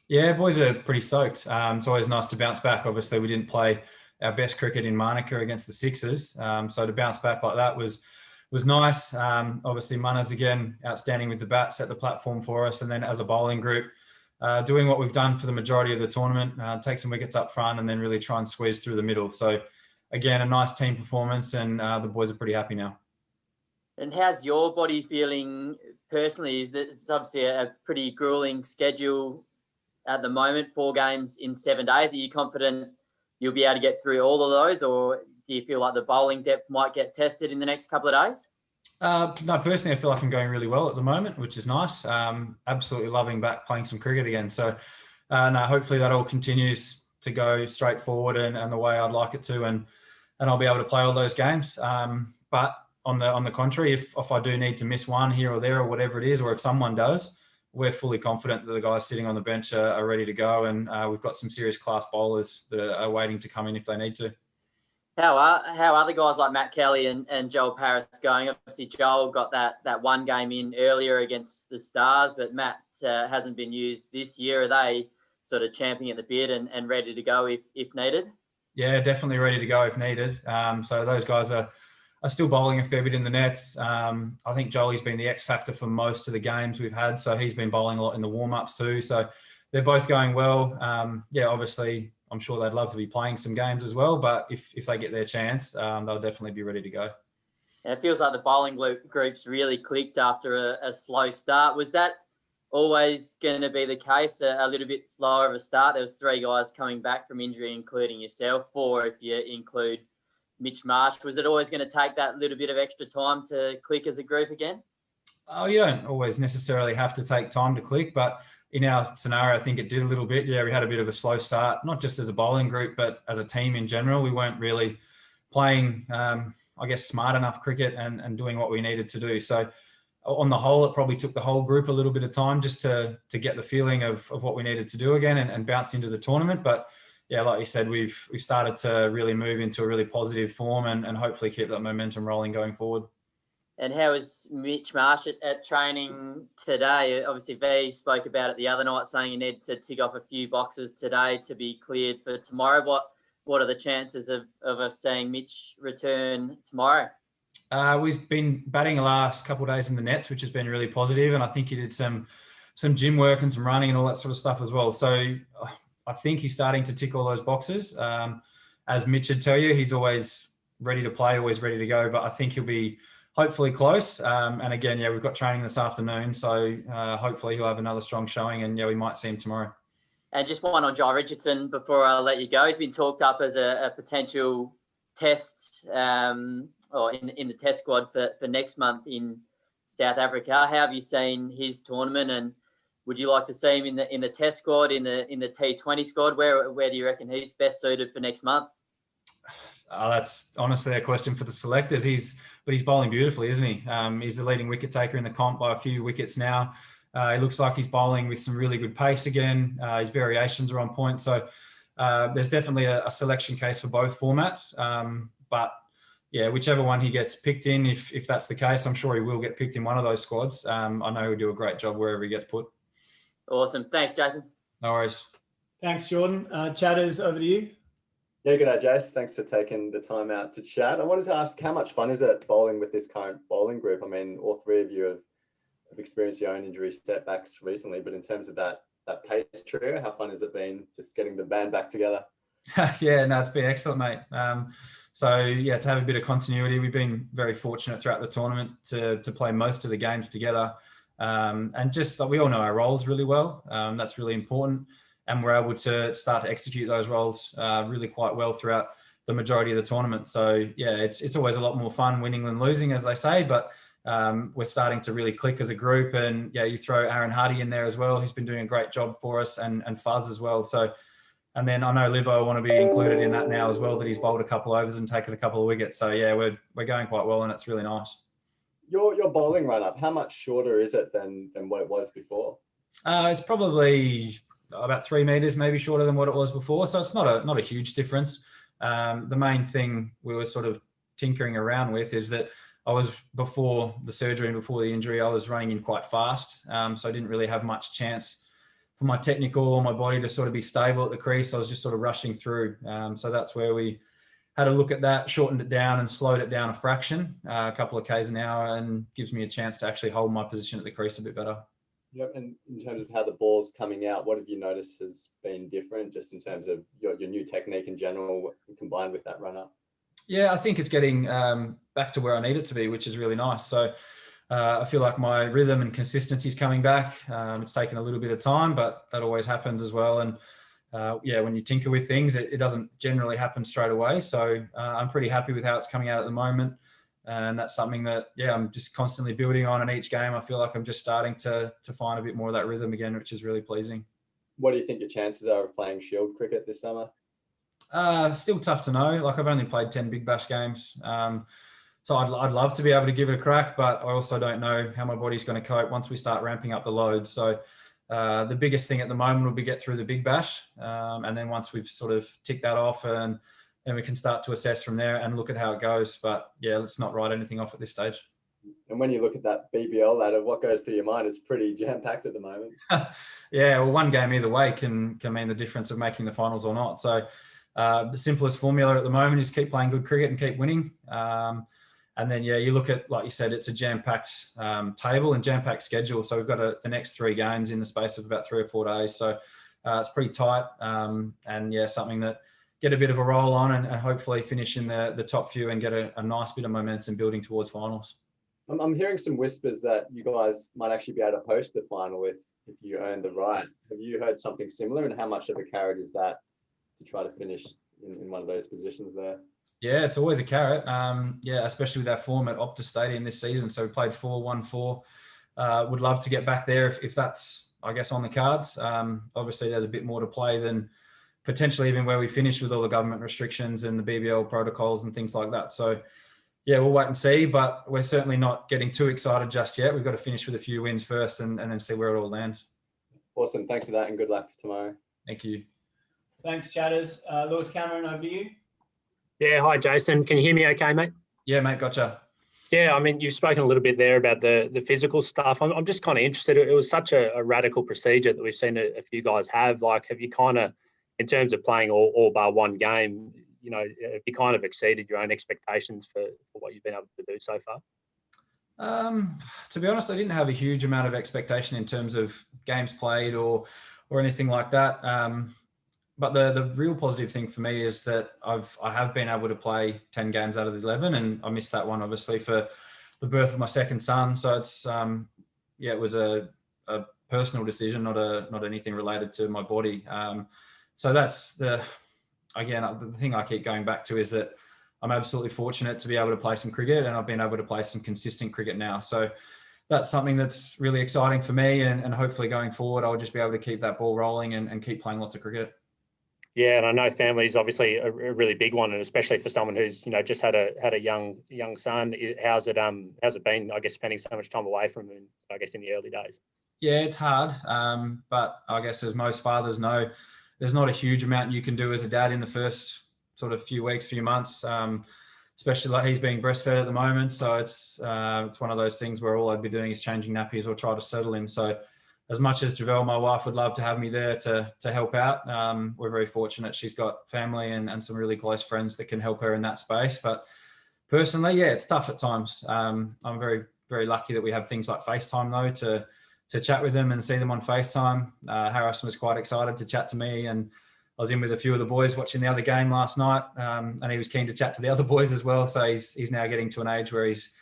Yeah, boys are pretty stoked. It's always nice to bounce back. Obviously, we didn't play our best cricket in Manuka against the Sixers, so to bounce back like that was nice. Obviously, Manas again outstanding with the bat, set the platform for us, and then as a bowling group, doing what we've done for the majority of the tournament, take some wickets up front, and then really try and squeeze through the middle. So, again, a nice team performance, and the boys are pretty happy now. And how's your body feeling personally? It's obviously a pretty grueling schedule at the moment, 4 games in 7 days. Are you confident you'll be able to get through all of those, or do you feel like the bowling depth might get tested in the next couple of days? No, personally, I feel like I'm going really well at the moment, which is nice. Absolutely loving back playing some cricket again. So, no, hopefully that all continues to go straight forward and the way I'd like it to, and I'll be able to play all those games. But on the contrary, if I do need to miss one here or there or whatever it is, or if someone does, we're fully confident that the guys sitting on the bench are ready to go, and we've got some serious class bowlers that are waiting to come in if they need to. How are the guys like Matt Kelly and Joel Paris going? Obviously, Joel got that one game in earlier against the Stars, but Matt hasn't been used this year. Are they sort of champing at the bit and ready to go if needed? Yeah, definitely ready to go if needed. So those guys are still bowling a fair bit in the nets. I think Jolie's been the X factor for most of the games we've had. So he's been bowling a lot in the warm-ups too. So they're both going well. Obviously, I'm sure they'd love to be playing some games as well. But if they get their chance, they'll definitely be ready to go. And it feels like the bowling groups really clicked after a slow start. Was that always going to be the case, a little bit slower of a start? There was 3 guys coming back from injury, including yourself, 4 if you include Mitch Marsh. Was it always going to take that little bit of extra time to click as a group again? Oh, you don't always necessarily have to take time to click, but in our scenario, I think it did a little bit. Yeah, we had a bit of a slow start, not just as a bowling group, but as a team in general. We weren't really playing, smart enough cricket and doing what we needed to do. So on the whole, it probably took the whole group a little bit of time just to get the feeling of what we needed to do again and bounce into the tournament. But yeah, like you said, we've started to really move into a really positive form and hopefully keep that momentum rolling going forward. And how was Mitch Marsh at training today? Obviously, V spoke about it the other night, saying you need to tick off a few boxes today to be cleared for tomorrow. What are the chances of us seeing Mitch return tomorrow? We've been batting the last couple of days in the nets, which has been really positive, and I think he did some gym work and some running and all that sort of stuff as well. So I think he's starting to tick all those boxes. As Mitch would tell you, he's always ready to play, always ready to go, but I think he'll be hopefully close. And again, we've got training this afternoon, so hopefully he'll have another strong showing, and we might see him tomorrow. And just one on Jai Richardson before I let you go. He's been talked up as a potential test or in the test squad for next month in South Africa. How have you seen his tournament, and would you like to see him in the test squad, in the T20 squad? Where do you reckon he's best suited for next month? That's honestly a question for the selectors. He's bowling beautifully, isn't he? He's the leading wicket taker in the comp by a few wickets now. He looks like he's bowling with some really good pace again. His variations are on point. So there's definitely a selection case for both formats. But yeah, whichever one he gets picked in, if that's the case, I'm sure he will get picked in one of those squads. I know he'll do a great job wherever he gets put. Awesome. Thanks, Jason. No worries. Thanks, Jordan. Chatters, over to you. Yeah, good day, Jace. Thanks for taking the time out to chat. I wanted to ask, how much fun is it bowling with this current bowling group? I mean, all 3 of you have experienced your own injury setbacks recently, but in terms of that pace trio, how fun has it been just getting the band back together? Yeah, no, it's been excellent, mate. To have a bit of continuity, we've been very fortunate throughout the tournament to play most of the games together. And just we all know our roles really well. That's really important. And we're able to start to execute those roles really quite well throughout the majority of the tournament. So, yeah, it's always a lot more fun winning than losing, as they say. But we're starting to really click as a group. And, you throw Aaron Hardy in there as well. He's been doing a great job for us, and Fuzz as well. So, and then I know Livo want to be included in that now as well, that he's bowled a couple overs and taken a couple of wickets. So, yeah, we're going quite well, and it's really nice. Your bowling run-up, how much shorter is it than what it was before? It's probably about 3 meters, maybe shorter than what it was before. So it's not a huge difference. The main thing we were sort of tinkering around with is that I was, before the surgery and before the injury, I was running in quite fast. So I didn't really have much chance for my technical or my body to sort of be stable at the crease. I was just sort of rushing through. So that's where we had a look at that, shortened it down and slowed it down a fraction, a couple of Ks an hour, and gives me a chance to actually hold my position at the crease a bit better. Yep. And in terms of how the ball's coming out, what have you noticed has been different just in terms of your new technique in general combined with that run up? Yeah, I think it's getting back to where I need it to be, which is really nice. So I feel like my rhythm and consistency is coming back. It's taken a little bit of time, but that always happens as well. And when you tinker with things, it doesn't generally happen straight away. So I'm pretty happy with how it's coming out at the moment. And that's something that, I'm just constantly building on. In each game, I feel like I'm just starting to find a bit more of that rhythm again, which is really pleasing. What do you think your chances are of playing Shield cricket this summer? Still tough to know. Like, I've only played 10 Big Bash games. So I'd love to be able to give it a crack, but I also don't know how my body's going to cope once we start ramping up the load. So the biggest thing at the moment will be get through the Big Bash. And then once we've sort of ticked that off, and then we can start to assess from there and look at how it goes. But let's not write anything off at this stage. And when you look at that BBL ladder, what goes through your mind? It's pretty jam-packed at the moment. Well, one game either way can mean the difference of making the finals or not. So the simplest formula at the moment is keep playing good cricket and keep winning. And then, you look at, like you said, it's a jam-packed table and jam-packed schedule. So we've got the next 3 games in the space of about 3 or 4 days. So it's pretty tight. Something that get a bit of a roll on and hopefully finish in the top few and get a nice bit of momentum building towards finals. I'm hearing some whispers that you guys might actually be able to host the final if you earn the right. Have you heard something similar, and how much of a carrot is that to try to finish in one of those positions there? Yeah, it's always a carrot. Especially with our form at Optus Stadium this season. So we played 4-1-4. Would love to get back there if that's, I guess, on the cards. Obviously, there's a bit more to play than potentially even where we finish with all the government restrictions and the BBL protocols and things like that. So, we'll wait and see, but we're certainly not getting too excited just yet. We've got to finish with a few wins first and then see where it all lands. Awesome. Thanks for that, and good luck tomorrow. Thank you. Thanks, Chatters. Lewis Cameron, over to you. Yeah, hi, Jason. Can you hear me okay, mate? Yeah, mate, gotcha. Yeah, I mean, you've spoken a little bit there about the physical stuff. I'm just kind of interested. It was such a radical procedure that we've seen a few guys have. Like, have you kind of, in terms of playing all bar one game, have you kind of exceeded your own expectations for what you've been able to do so far? To be honest, I didn't have a huge amount of expectation in terms of games played or anything like that. But the real positive thing for me is that I have been able to play 10 games out of the 11, and I missed that one obviously for the birth of my second son. So it's it was a personal decision, not anything related to my body. So that's the thing I keep going back to is that I'm absolutely fortunate to be able to play some cricket, and I've been able to play some consistent cricket now. So that's something that's really exciting for me, and hopefully going forward, I'll just be able to keep that ball rolling and keep playing lots of cricket. Yeah, and I know family is obviously a really big one, and especially for someone who's just had a young son. How's it been? I guess spending so much time away from him. I guess in the early days. Yeah, it's hard, but I guess as most fathers know, there's not a huge amount you can do as a dad in the first sort of few weeks, few months, especially like he's being breastfed at the moment. So it's one of those things where all I'd be doing is changing nappies or try to settle him. So as much as Javelle, my wife, would love to have me there to help out, we're very fortunate. She's got family and some really close friends that can help her in that space. But personally, it's tough at times. I'm very, very lucky that we have things like FaceTime though to chat with them and see them on FaceTime. Harrison was quite excited to chat to me, and I was in with a few of the boys watching the other game last night, and he was keen to chat to the other boys as well. So he's now getting to an age where he's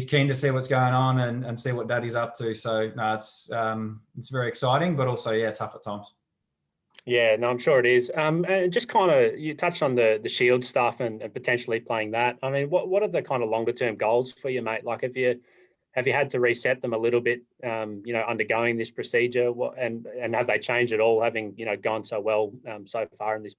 keen to see what's going on and see what daddy's up to. So no, it's very exciting, but also tough at times. Yeah, no, I'm sure it is. And just kind of, you touched on the Shield stuff and potentially playing that. I mean, what are the kind of longer term goals for you, mate? Like, have you had to reset them a little bit, undergoing this procedure? And have they changed at all, having, gone so well so far in this?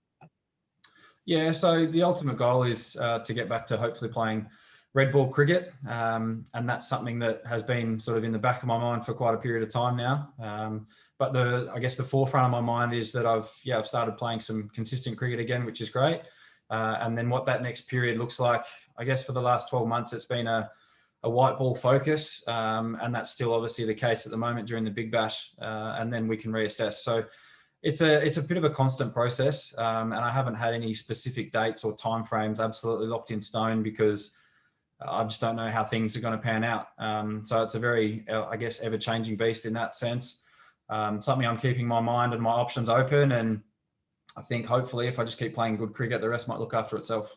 Yeah, so the ultimate goal is to get back to hopefully playing red ball cricket. And that's something that has been sort of in the back of my mind for quite a period of time now. But I guess the forefront of my mind is that I've started playing some consistent cricket again, which is great. And then what that next period looks like, I guess for the last 12 months, it's been a a white ball focus, and that's still obviously the case at the moment during the Big Bash, and then we can reassess. So it's a bit of a constant process, and I haven't had any specific dates or timeframes absolutely locked in stone because I just don't know how things are going to pan out. So it's a very, I guess, ever-changing beast in that sense. Something I'm keeping my mind and my options open, and I think hopefully if I just keep playing good cricket, the rest might look after itself.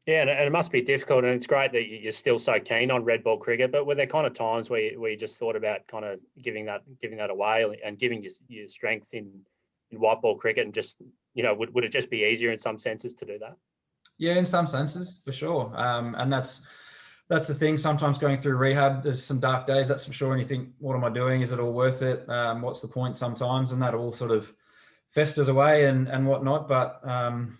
Yeah, and it must be difficult, and it's great that you're still so keen on red ball cricket. But were there kind of times where you just thought about kind of giving that away and giving your strength in white ball cricket, and just, you know, would it just be easier in some senses to do that? Yeah, in some senses, for sure. And that's the thing. Sometimes going through rehab, there's some dark days, that's for sure. And you think, what am I doing? Is it all worth it? What's the point sometimes? And that all sort of festers away and whatnot. But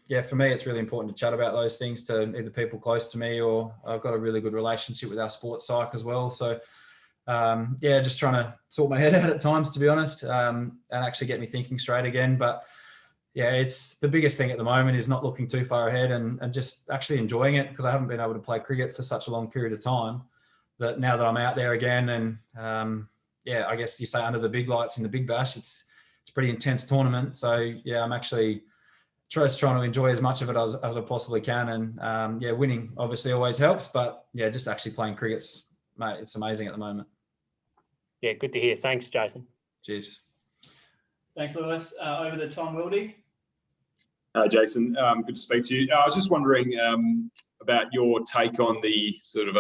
yeah, for me, it's really important to chat about those things to either people close to me, or I've got a really good relationship with our sports psych as well. So yeah, just trying to sort my head out at times, to be honest, and actually get me thinking straight again. But yeah, it's the biggest thing at the moment is not looking too far ahead and just actually enjoying it, because I haven't been able to play cricket for such a long period of time, that now that I'm out there again, and yeah, I guess you say under the big lights in the Big Bash, it's a pretty intense tournament. So yeah, I'm actually trying to enjoy as much of it as I possibly can. And yeah, winning obviously always helps, but yeah, just actually playing cricket's, mate, it's amazing at the moment. Yeah, good to hear. Thanks, Jason. Cheers. Thanks, Lewis. Over to Tom Wildy. Jason, good to speak to you. I was just wondering about your take on the sort of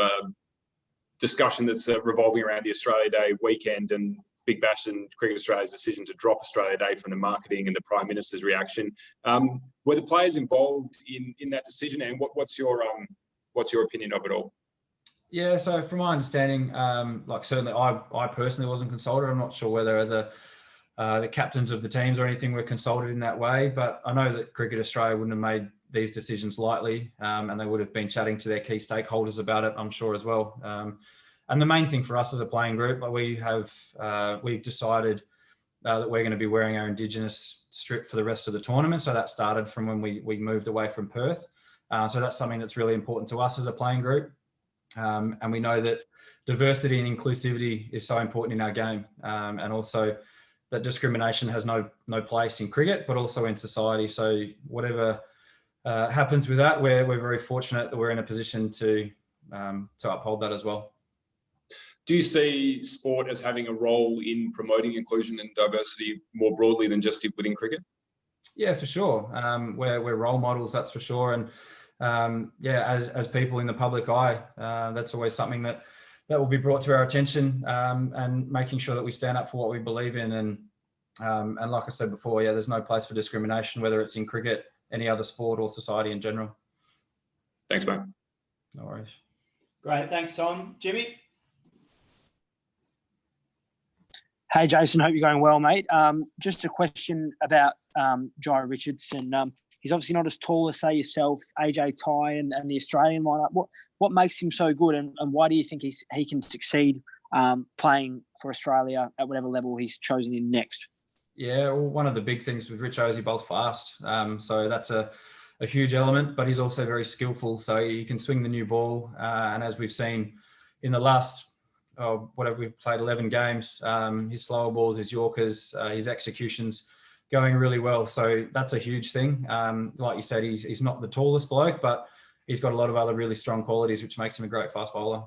discussion that's revolving around the Australia Day weekend and Big Bash and Cricket Australia's decision to drop Australia Day from the marketing and the Prime Minister's reaction. Were the players involved in that decision, and what's your opinion of it all? Yeah, so from my understanding, like certainly I personally wasn't consulted. I'm not sure whether as the captains of the teams or anything were consulted in that way, but I know that Cricket Australia wouldn't have made these decisions lightly, and they would have been chatting to their key stakeholders about it, I'm sure, as well. And the main thing for us as a playing group, like we've decided that we're going to be wearing our Indigenous strip for the rest of the tournament. So that started from when we moved away from Perth. So that's something that's really important to us as a playing group. And we know that diversity and inclusivity is so important in our game, and also that discrimination has no place in cricket, but also in society. So whatever happens with that, we're very fortunate that we're in a position to uphold that as well. Do you see sport as having a role in promoting inclusion and diversity more broadly than just within cricket? Yeah, for sure. We're role models, that's for sure. And yeah, as people in the public eye, that's always something that will be brought to our attention, and making sure that we stand up for what we believe in. And like I said before, yeah, there's no place for discrimination, whether it's in cricket, any other sport, or society in general. Thanks, mate. No worries. Great, thanks, Tom. Jimmy? Hey, Jason, hope you're going well, mate. Just a question about Jai Richardson. He's obviously not as tall as, say, yourself, AJ Ty, and the Australian lineup. What makes him so good, and why do you think he can succeed playing for Australia at whatever level he's chosen in next? Yeah, well, one of the big things with Richo is he's both fast. So that's a huge element, but he's also very skillful. So he can swing the new ball. And as we've seen in the last, we've played 11 games, his slower balls, his Yorkers, his executions going really well. So that's a huge thing. Like you said, he's not the tallest bloke, but he's got a lot of other really strong qualities, which makes him a great fast bowler.